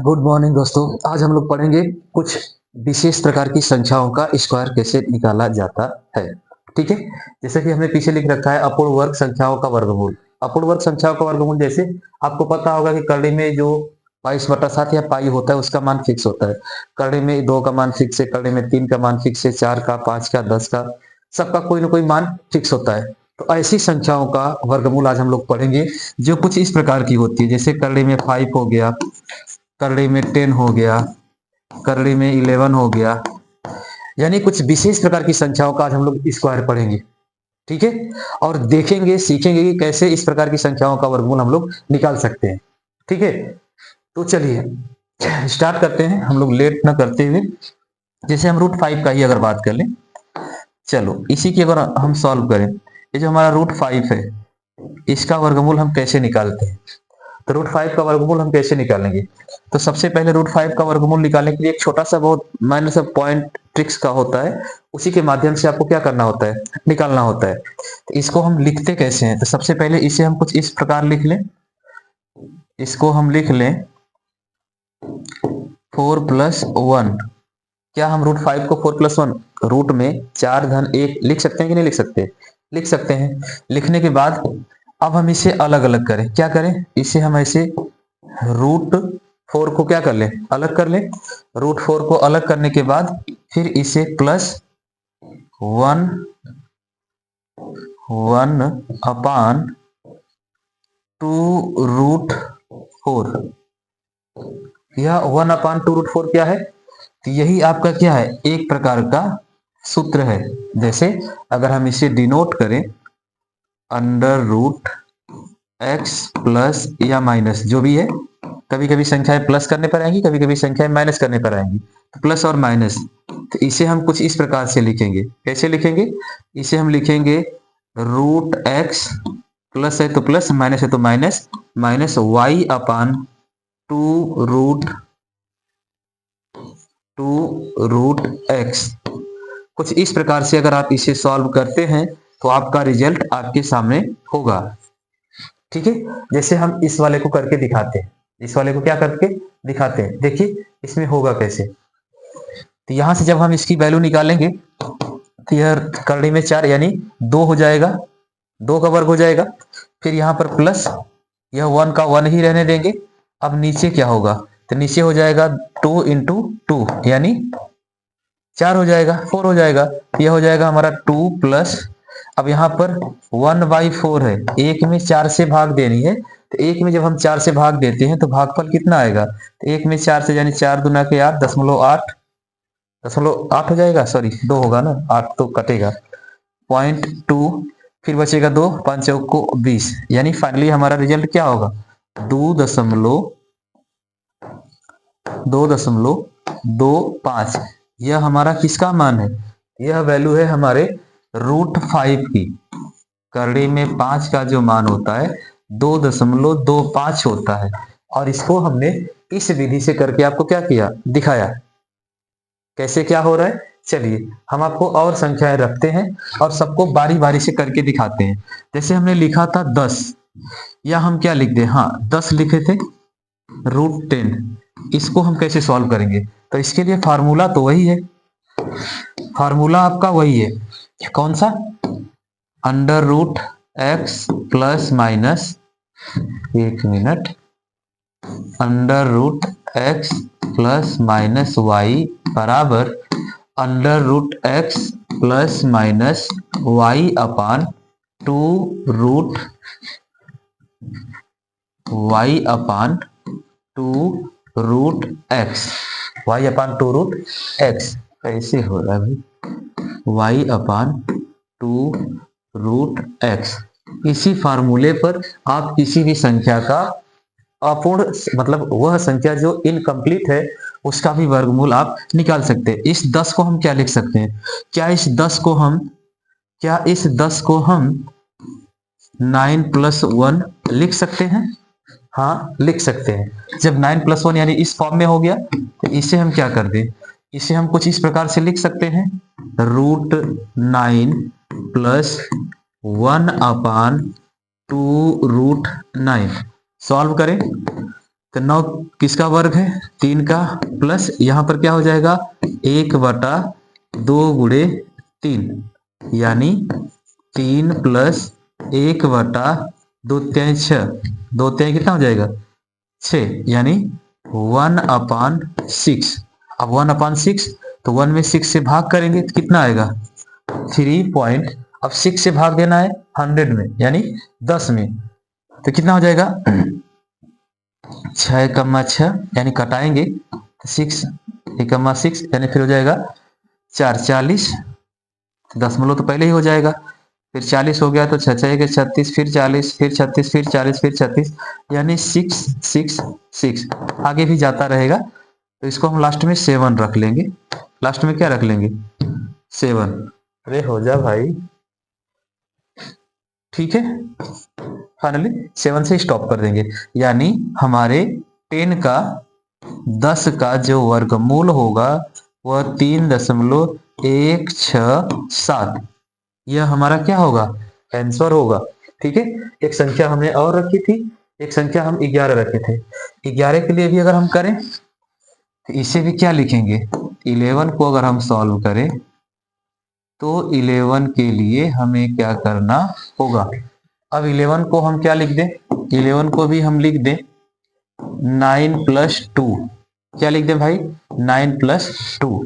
Good morning दोस्तों। आज हम लोग पढ़ेंगे कुछ विशेष प्रकार की संख्याओं का स्क्वायर कैसे निकाला जाता है। ठीक है, जैसे कि हमने पीछे लिख रखा है अपूर्ण वर्ग संख्याओं का वर्गमूल। अपूर्ण वर्ग संख्याओं का वर्गमूल जैसे आपको पता होगा कि करड़ी में जो 22/7 या पाई होता है उसका मान फिक्स होता है। करड़ी में 2 का मान फिक्स है, करड़ी में 3 का मान फिक्स है, 4 का, 5 का, 10 का, सबका कोई ना कोई मान फिक्स होता है। तो ऐसी संख्याओं का वर्गमूल आज हम लोग पढ़ेंगे जो कुछ इस प्रकार की होती है। जैसे करड़ी में 5 हो गया, करड़ी में 10 हो गया, करड़ी में 11 हो गया, यानी कुछ विशेष प्रकार की संख्याओं का आज हम लोग स्क्वायर पढ़ेंगे। ठीक है, और देखेंगे सीखेंगे कि कैसे इस प्रकार की संख्याओं का वर्गमूल हम लोग निकाल सकते हैं। ठीक है, तो चलिए स्टार्ट करते हैं हम लोग लेट ना करते हुए। जैसे हम √5 का ही अगर बात कर लें, चलो इसी की अगर हम सॉल्व करें, ये जो हमारा √5 है इसका वर्गमूल हम कैसे निकालते हैं। तो √5 का वर्गमूल हम कैसे निकालेंगे। तो सबसे पहले √5 का वर्गमूल निकालने के लिए एक छोटा सा बहुत माइनर सा पॉइंट ट्रिक्स का होता है, उसी के माध्यम से आपको क्या करना होता है, निकालना होता है। तो इसको हम लिखते कैसे हैं, तो सबसे पहले इसे हम कुछ इस प्रकार लिख लें। इसको हम लिख लें 4+1। क्या हम √5 को 4+1 रूट में 4 - 1 लिख सकते हैं कि नहीं लिख सकते, लिख सकते हैं। लिखने के बाद अब हम इसे अलग अलग करें। क्या करें, इसे हम ऐसे √4 को क्या कर लें, अलग कर लें। √4 को अलग करने के बाद फिर इसे +1 1/2√4। यह 1/2√4 क्या है, तो यही आपका क्या है, एक प्रकार का सूत्र है। जैसे अगर हम इसे डिनोट करें √x प्लस या माइनस जो भी है, कभी कभी संख्याएं प्लस करने पर आएंगी, कभी कभी संख्याएं माइनस करने पर आएंगी, तो प्लस और माइनस। तो इसे हम कुछ इस प्रकार से लिखेंगे। कैसे लिखेंगे, इसे हम लिखेंगे √x प्लस है तो प्लस, माइनस है तो माइनस, -y/2√x। कुछ इस प्रकार से अगर आप इसे सॉल्व करते हैं तो आपका रिजल्ट आपके सामने होगा। ठीक है, जैसे हम इस वाले को करके दिखाते हैं, इस वाले को क्या करके दिखाते हैं, देखिए इसमें होगा कैसे। तो यहां से जब हम इसकी वैल्यू निकालेंगे तो यह करड़ी में 4 यानी 2 हो जाएगा, 2 का वर्ग हो जाएगा। फिर यहाँ पर प्लस, यह 1 का 1 ही रहने देंगे। अब नीचे क्या होगा, तो नीचे हो जाएगा 2 × 2 यानी 4 हो जाएगा, 4 हो जाएगा। यह हो जाएगा हमारा 2 प्लस, अब यहाँ पर 1/4 है, एक में 4 से भाग देनी है। तो एक में जब हम 4 से भाग देते हैं तो भागफल कितना आएगा, तो एक में 4 से यानी 4 दूना के 8, 0.8, 0.8 हो जाएगा, सॉरी 2 होगा ना, 8 तो कटेगा, 0.2, फिर बचेगा 2, 5 चौक को 20, यानी फाइनली हमारा रिजल्ट क्या होगा, 2.25। यह हमारा किसका मान है, यह वैल्यू है हमारे √5 की। करड़ी में 5 का जो मान होता है 2.25 होता है, और इसको हमने इस विधि से करके आपको क्या किया, दिखाया। कैसे क्या हो रहा है, चलिए हम आपको और संख्याएं रखते हैं और सबको बारी बारी से करके दिखाते हैं। जैसे हमने लिखा था 10, या हम क्या लिख दे, हाँ 10 लिखे थे √10। इसको हम कैसे सॉल्व करेंगे, तो इसके लिए फार्मूला तो वही है, फार्मूला आपका वही है, कौन सा, √x प्लस माइनस, एक minute, √x plus minus y बराबर √x plus minus y/2√x, y/2√x कैसे हो रहा है भाई, y/2√x। इसी फार्मूले पर आप किसी भी संख्या का अपूर्ण मतलब वह संख्या जो इनकम्प्लीट है उसका भी वर्गमूल आप निकाल सकते हैं। इस 10 को हम क्या लिख सकते हैं, क्या इस 10 को हम 9+1 लिख सकते हैं, हाँ लिख सकते हैं। जब 9+1 यानी इस फॉर्म में हो गया तो इसे हम क्या कर दें, इसे हम कुछ इस प्रकार से लिख सकते हैं, √9 प्लस 1/2√9। सॉल्व करें तो 9 किसका वर्ग है? 3 का, प्लस यहाँ पर क्या हो जाएगा 1/2 गुणे 3, यानी 3 प्लस 1/2 त्याई 6, 2 त्याई कितना हो जाएगा 6, यानी 1/6। अब 1/6 तो 1 में 6 से भाग करेंगे तो कितना आएगा 3 पॉइंट। अब 6 से भाग देना है 100 में, यानी 10 में, तो कितना हो जाएगा 6, यानी कटाएंगे तो 6, 6 यानी फिर हो जाएगा 4, 40, 10 तो पहले ही हो जाएगा, फिर 40 हो गया तो 6 6 36, फिर 40, फिर 36, फिर 40, फिर 36, यानी 6 6 6 आगे भी जाता रहेगा। तो इसको हम लास्ट में 7 रख लेंगे। लास्ट में क्या रख लेंगे 7। अरे हो जा भाई, ठीक है। फाइनली 7 से स्टॉप कर देंगे, यानी हमारे 10 का 10 का जो वर्गमूल होगा वह 3.167, यह हमारा क्या होगा आंसर होगा। ठीक है, एक संख्या हमने और रखी थी, एक संख्या हम 11 रखे थे। 11 के लिए भी अगर हम करें तो इसे भी क्या लिखेंगे 11 को अगर हम सॉल्व करें तो 11 के लिए हमें क्या करना होगा। अब 11 को हम क्या लिख दें, 11 को भी हम लिख दें 9 + 2। क्या लिख दें भाई 9 + 2।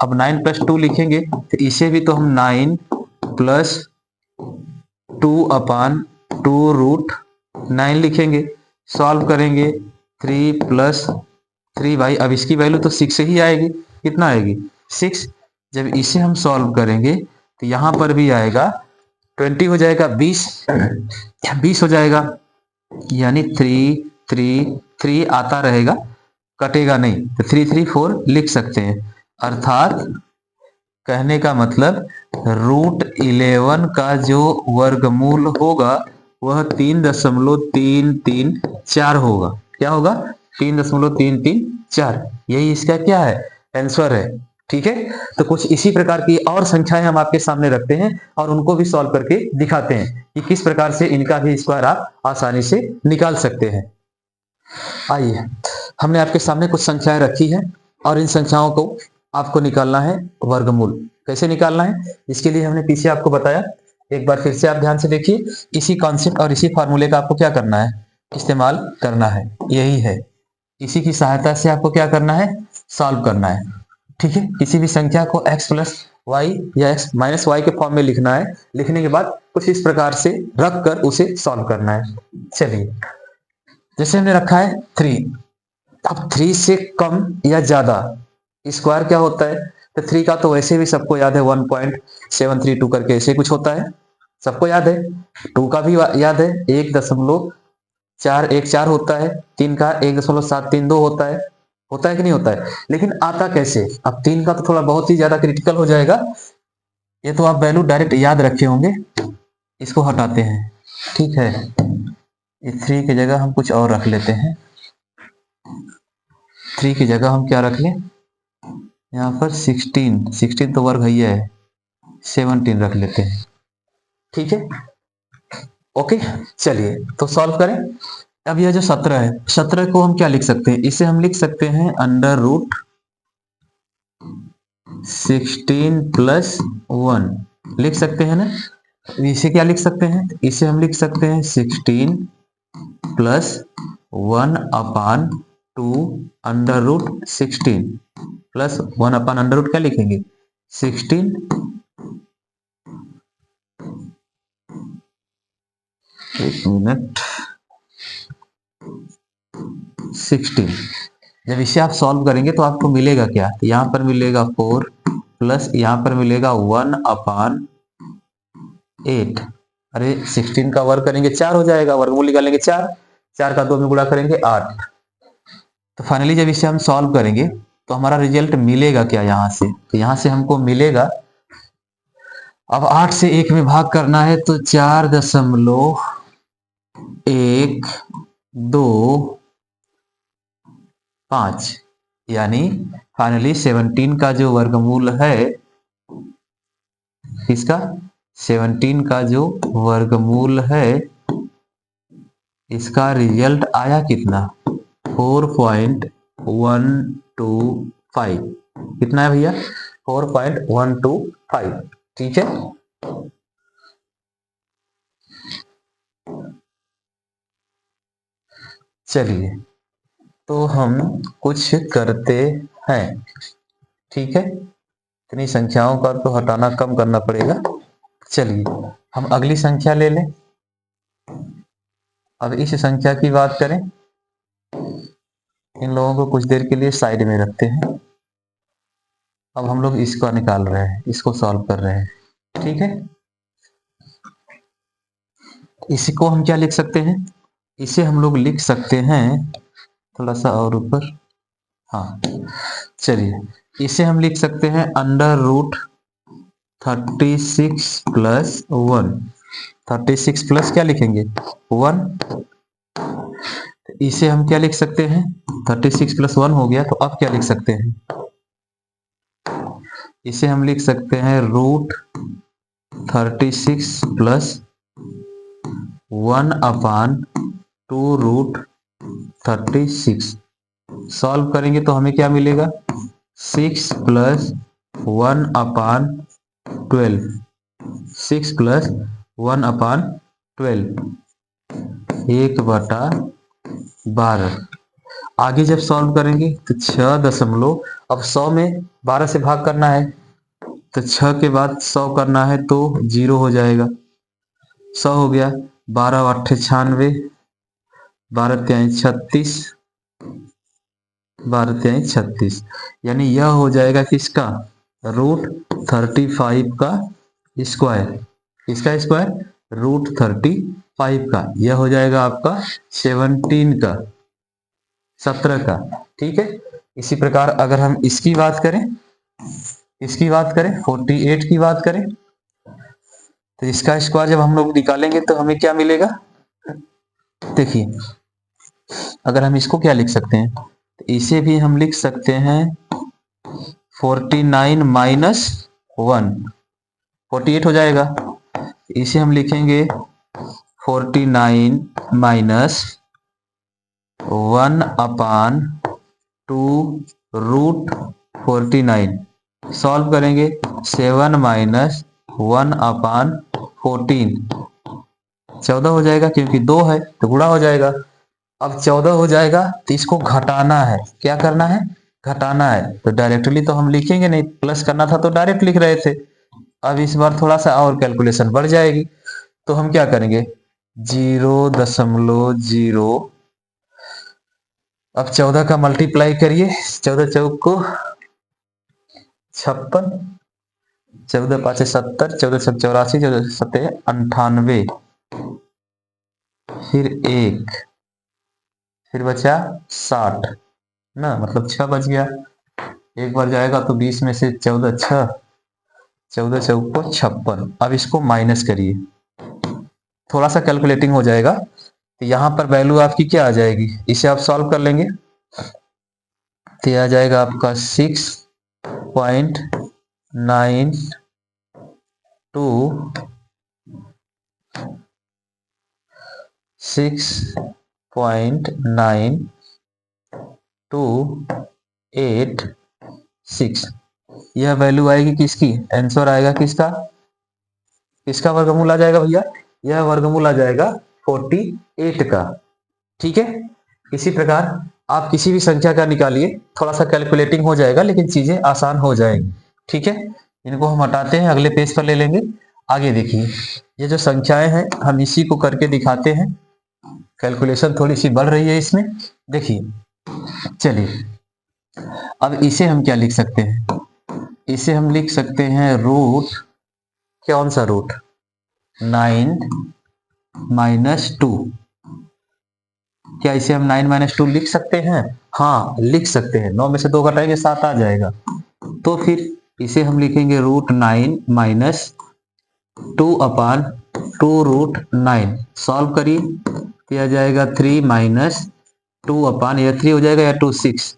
अब 9 + 2 लिखेंगे तो इसे भी तो हम 9 + 2/2√9 लिखेंगे। सॉल्व करेंगे 3 + 3 भाई, अब इसकी वैल्यू तो 6 ही आएगी, कितना आएगी 6। जब इसे हम सॉल्व करेंगे तो यहां पर भी आएगा 20 हो जाएगा 20, 20 हो जाएगा, यानी 3 3 3 आता रहेगा, कटेगा नहीं, तो 3 3 4 लिख सकते हैं। अर्थात कहने का मतलब √11 का जो वर्गमूल होगा वह 3.334 होगा। क्या होगा 3.334, यही इसका क्या है आंसर है। ठीक है, तो कुछ इसी प्रकार की और संख्याएं हम आपके सामने रखते हैं और उनको भी सॉल्व करके दिखाते हैं कि किस प्रकार से इनका भी स्क्वायर आप आसानी से निकाल सकते हैं। आइए, हमने आपके सामने कुछ संख्याएं रखी है और इन संख्याओं को आपको निकालना है वर्गमूल। कैसे निकालना है इसके लिए हमने पीछे आपको बताया, एक बार फिर से आप ध्यान से देखिए। इसी कॉन्सेप्ट और इसी फार्मूले का आपको क्या करना है इस्तेमाल करना है, यही है। इसी की सहायता से आपको क्या करना है सॉल्व करना है। ठीक है, किसी भी संख्या को x + y या x - y के फॉर्म में लिखना है, लिखने के बाद कुछ इस प्रकार से रख कर उसे सॉल्व करना है। चलिए, जैसे हमने रखा है 3, अब 3 से कम या ज्यादा स्क्वायर क्या होता है, तो 3 का तो वैसे भी सबको याद है 1.732 करके ऐसे कुछ होता है, सबको याद है। 2 का भी याद है 1.414 होता है, 3 का 1.732 होता है कि नहीं होता है। लेकिन आता कैसे, अब 3 का तो थोड़ा बहुत ही ज्यादा क्रिटिकल हो जाएगा, ये तो आप वैल्यू डायरेक्ट याद रखे होंगे। इसको हटाते हैं, ठीक है, इस 3 की जगह हम कुछ और रख लेते हैं। 3 की जगह हम क्या रख लें, यहाँ पर 16 तो वर्ग है, 17 रख लेते हैं। ठीक है, ओके। चलिए तो सॉल्व करें। अब यह जो 17 है, 17 को हम क्या लिख सकते हैं, इसे हम लिख सकते हैं √16 + 1 लिख सकते हैं ना। इसे क्या लिख सकते हैं, इसे हम लिख सकते हैं 16 + 1/2 √16 + 1/√, क्या लिखेंगे 16, एक मिनट 16। जब इसे आप सॉल्व करेंगे तो आपको मिलेगा क्या, यहां पर मिलेगा 4 प्लस यहां पर मिलेगा 1/8। अरे 16 का वर्ग करेंगे 4 हो जाएगा, वर्गमूल निकालेंगे 4, 4 का 2 में गुणा करेंगे 8। तो फाइनली जब इसे हम सॉल्व करेंगे तो हमारा रिजल्ट मिलेगा क्या, यहां से, तो यहां से हमको मिलेगा, अब 8 से 1 में भाग करना है तो 4.125, यानी फाइनली 17 का जो वर्गमूल है, इसका 17 का जो वर्गमूल है, इसका रिजल्ट आया कितना 4.125 कितना है भैया? 4.125। ठीक है, चलिए तो हम कुछ करते हैं। ठीक है, इतनी संख्याओं का तो हटाना कम करना पड़ेगा। चलिए हम अगली संख्या ले लें। अब इस संख्या की बात करें, इन लोगों को कुछ देर के लिए साइड में रखते हैं। अब हम लोग इसको निकाल रहे हैं, इसको सॉल्व कर रहे हैं। ठीक है, इसी को हम क्या लिख सकते हैं? इसे हम लोग लिख सकते हैं थोड़ा सा और ऊपर। हाँ, चलिए इसे हम लिख सकते हैं √36 प्लस 1। 36 प्लस क्या लिखेंगे? 1। इसे हम क्या लिख सकते हैं? 36 प्लस 1 हो गया, तो अब क्या लिख सकते हैं? इसे हम लिख सकते हैं √36 प्लस 1/2√36। सॉल्व करेंगे तो हमें क्या मिलेगा? 6 प्लस 1/12। 6 प्लस 1/12, 1/12। आगे जब सॉल्व करेंगे तो 6 अब 100 में 12 से भाग करना है, तो 6 के बाद 100 करना है तो 0 हो जाएगा। 100 हो गया, 12 8 96, 12 3 36, 12 3 36, यानी यह हो जाएगा किसका? √35 का स्क्वायर। किसका स्क्वायर? √35 का। यह हो जाएगा आपका 17 का। ठीक है, इसी प्रकार अगर हम इसकी बात करें, 48 की बात करें, तो इसका स्क्वायर जब हम लोग निकालेंगे तो हमें क्या मिलेगा? देखिए, अगर हम इसको क्या लिख सकते हैं, तो इसे भी हम लिख सकते हैं 49 माइनस 1, 48 हो जाएगा। इसे हम लिखेंगे 49 माइनस 1/2√49। सॉल्व करेंगे 7 माइनस 1/14, 14 हो जाएगा, क्योंकि 2 है तो गुणा हो जाएगा। अब 14 हो जाएगा तो इसको घटाना है। क्या करना है? घटाना है। तो डायरेक्टली तो हम लिखेंगे नहीं, प्लस करना था तो डायरेक्ट लिख रहे थे। अब इस बार थोड़ा सा और कैलकुलेशन बढ़ जाएगी, तो हम क्या करेंगे? 0.0। अब 14 का मल्टीप्लाई करिए, 14 चौक को 56, 14 5 70, 14 7 84, 14 7 98, फिर 1, फिर बचा 60 ना, मतलब 6 बच गया। एक बार जाएगा तो 20 में से 14 6, 14 चौक को 56। अब इसको माइनस करिए, थोड़ा सा कैलकुलेटिंग हो जाएगा, तो यहाँ पर वैल्यू आपकी क्या आ जाएगी? इसे आप सॉल्व कर लेंगे तो आ जाएगा आपका 6.9286। यह वैल्यू आएगी किसकी? आंसर आएगा किसका? किसका वर्गमूल आ जाएगा भैया? यह वर्गमूल आ जाएगा 48 का। ठीक है, इसी प्रकार आप किसी भी संख्या का निकालिए, थोड़ा सा कैलकुलेटिंग हो जाएगा लेकिन चीजें आसान हो जाएंगी। ठीक है, इनको हम हटाते हैं, अगले पेज पर ले लेंगे। आगे देखिए, ये जो संख्याएं हैं हम इसी को करके दिखाते हैं। कैलकुलेशन थोड़ी सी बढ़ रही है इसमें, देखिए। चलिए अब इसे हम क्या लिख सकते हैं? इसे हम लिख सकते हैं रूट, कौन सा रूट? 9 माइनस 2। क्या इसे हम 9 माइनस 2 लिख सकते हैं? हाँ, लिख सकते हैं। 9 में से 2 घटाएंगे 7 आ जाएगा। तो फिर इसे हम लिखेंगे √9 माइनस 2/2√9। सॉल्व करिए, किया जाएगा 3 माइनस 2 यह 3 हो जाएगा या 2 6।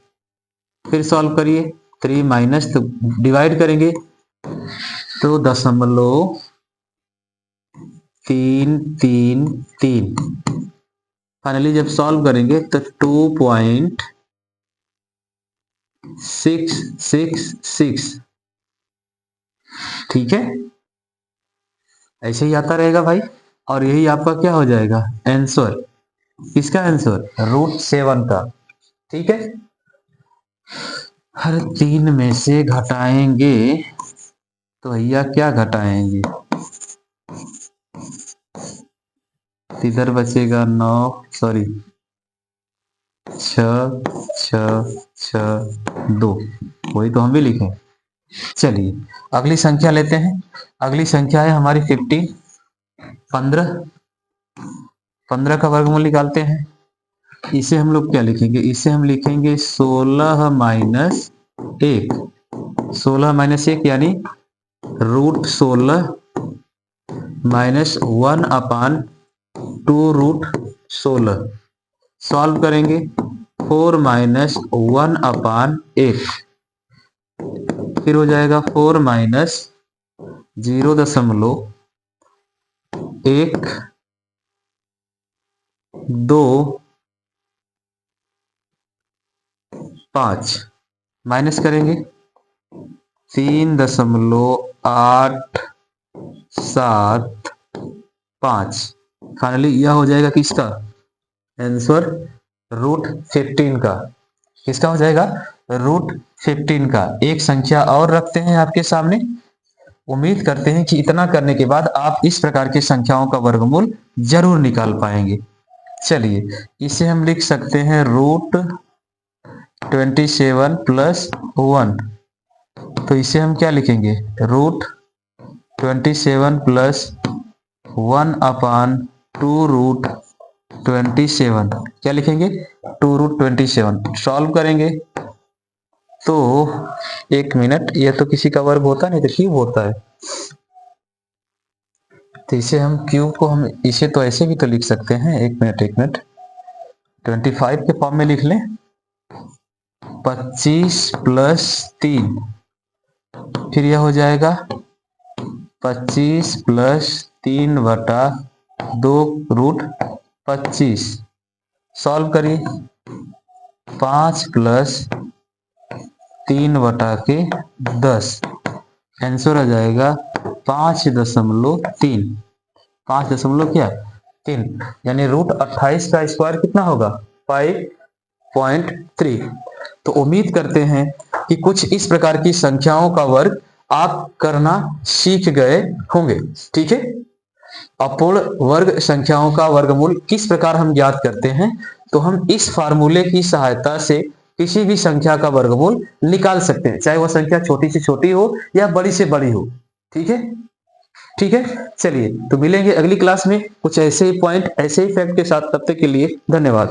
फिर सॉल्व करिए, 3 माइनस, तो डिवाइड करेंगे तो 0.333। 3 3 3, फाइनली जब सॉल्व करेंगे तो 2.666, ठीक है, ऐसे ही आता रहेगा भाई। और यही आपका क्या हो जाएगा आंसर। किसका आंसर? √7 का। ठीक है, हर 3 में से घटाएंगे तो भैया क्या घटाएंगे, इधर बचेगा 9, सॉरी 6 6 6 2, वही तो हम भी लिखें। चलिए अगली संख्या लेते हैं। अगली संख्या है हमारी 15। 15 का वर्गमूल निकालते हैं। इसे हम लोग क्या लिखेंगे, इसे हम लिखेंगे 16 माइनस 1। 16 माइनस 1 यानी √16 माइनस 1/2√16। सॉल्व करेंगे 4 माइनस 1/8, फिर हो जाएगा 4 माइनस 0.125 माइनस करेंगे 3.875। फाइनली यह हो जाएगा किसका आंसर, √15 का। किसका हो जाएगा, √15 का। एक संख्या और रखते हैं आपके सामने। उम्मीद करते हैं कि इतना करने के बाद आप इस प्रकार की संख्याओं का वर्गमूल जरूर निकाल पाएंगे। चलिए इसे हम लिख सकते हैं √27 + 1। तो इसे हम क्या लिखेंगे, √27 + 1/2√27। क्या लिखेंगे, 2√27। सॉल्व करेंगे तो 1 मिनट, ये तो किसी का वर्ग होता नहीं तो क्यूब होता है। तो इसे हम क्यूब को हम इसे तो ऐसे भी तो लिख सकते हैं। 1 मिनट 25 के फॉर्म में लिख लें। 25 + 3, फिर यह हो जाएगा 25 + 3/2√25। सॉल्व करिए 5 + 3/10। आंसर आ जाएगा 5.3। 5.3 यानी √28 का स्क्वायर कितना होगा, 5.3। तो उम्मीद करते हैं कि कुछ इस प्रकार की संख्याओं का वर्ग आप करना सीख गए होंगे। ठीक है, अपूर्ण वर्ग संख्याओं का वर्गमूल किस प्रकार हम ज्ञात करते हैं, तो हम इस फार्मूले की सहायता से किसी भी संख्या का वर्गमूल निकाल सकते हैं, चाहे वह संख्या छोटी से छोटी हो या बड़ी से बड़ी हो। ठीक है, ठीक है। चलिए तो मिलेंगे अगली क्लास में कुछ ऐसे ही पॉइंट, ऐसे ही फैक्ट के साथ। तब तक के लिए धन्यवाद।